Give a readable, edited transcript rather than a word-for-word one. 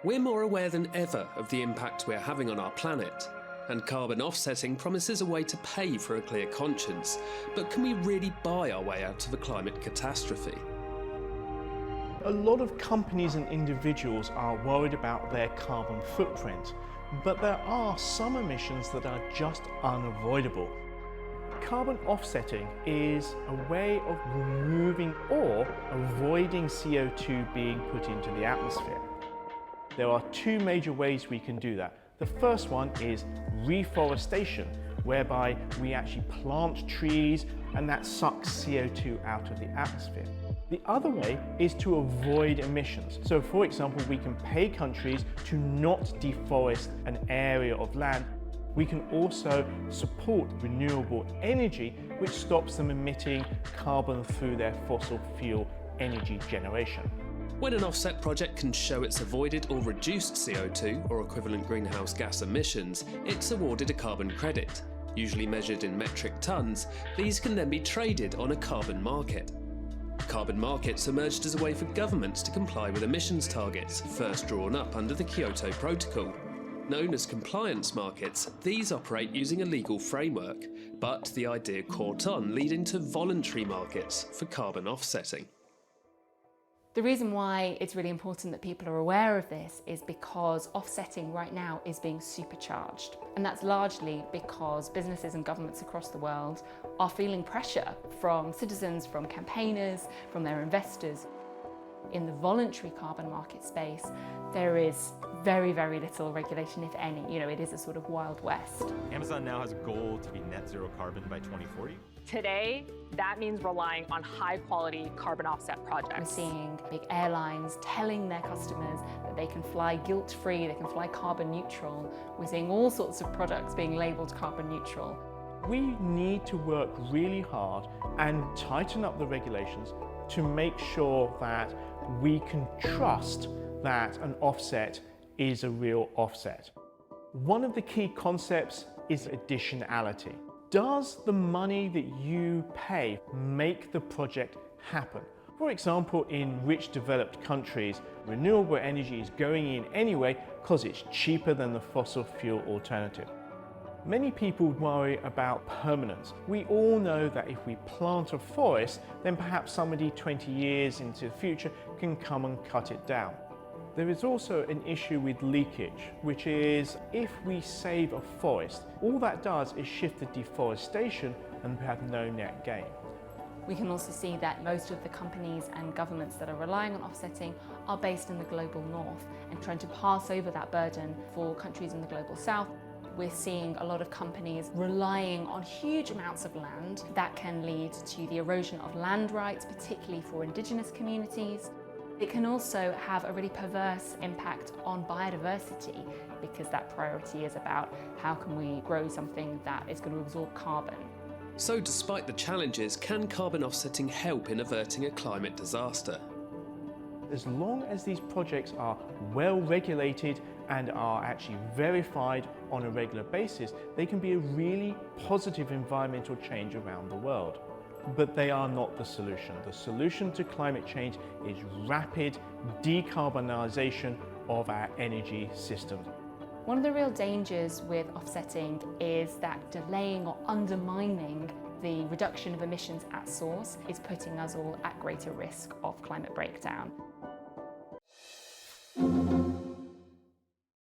We're more aware than ever of the impact we're having on our planet, and carbon offsetting promises a way to pay for a clear conscience. But can we really buy our way out of a climate catastrophe? A lot of companies and individuals are worried about their carbon footprint, but there are some emissions that are just unavoidable. Carbon offsetting is a way of removing or avoiding CO2 being put into the atmosphere. There are two major ways we can do that. The first one is reforestation, whereby we actually plant trees and that sucks CO2 out of the atmosphere. The other way is to avoid emissions. So for example, we can pay countries to not deforest an area of land. We can also support renewable energy, which stops them emitting carbon through their fossil fuel energy generation. When an offset project can show it's avoided or reduced CO2 or equivalent greenhouse gas emissions, it's awarded a carbon credit. Usually measured in metric tonnes, these can then be traded on a carbon market. Carbon markets emerged as a way for governments to comply with emissions targets, first drawn up under the Kyoto Protocol. Known as compliance markets, these operate using a legal framework, but the idea caught on, leading to voluntary markets for carbon offsetting. The reason why it's really important that people are aware of this is because offsetting right now is being supercharged. And that's largely because businesses and governments across the world are feeling pressure from citizens, from campaigners, from their investors. In the voluntary carbon market space, there is very, very little regulation, if any. It is a sort of Wild West. Amazon now has a goal to be net zero carbon by 2040. Today, that means relying on high-quality carbon offset projects. We're seeing big airlines telling their customers that they can fly guilt-free, they can fly carbon neutral. We're seeing all sorts of products being labelled carbon neutral. We need to work really hard and tighten up the regulations to make sure that we can trust that an offset is a real offset. One of the key concepts is additionality. Does the money that you pay make the project happen? For example, in rich developed countries, renewable energy is going in anyway because it's cheaper than the fossil fuel alternative. Many people worry about permanence. We all know that if we plant a forest, then perhaps somebody 20 years into the future can come and cut it down. There is also an issue with leakage, which is if we save a forest, all that does is shift the deforestation and we have no net gain. We can also see that most of the companies and governments that are relying on offsetting are based in the global north and trying to pass over that burden for countries in the global south. We're seeing a lot of companies relying on huge amounts of land that can lead to the erosion of land rights, particularly for indigenous communities. It can also have a really perverse impact on biodiversity because that priority is about how can we grow something that is going to absorb carbon. So despite the challenges, can carbon offsetting help in averting a climate disaster? As long as these projects are well regulated and are actually verified on a regular basis, they can be a really positive environmental change around the world. But they are not the solution. The solution to climate change is rapid decarbonisation of our energy systems. One of the real dangers with offsetting is that delaying or undermining the reduction of emissions at source is putting us all at greater risk of climate breakdown.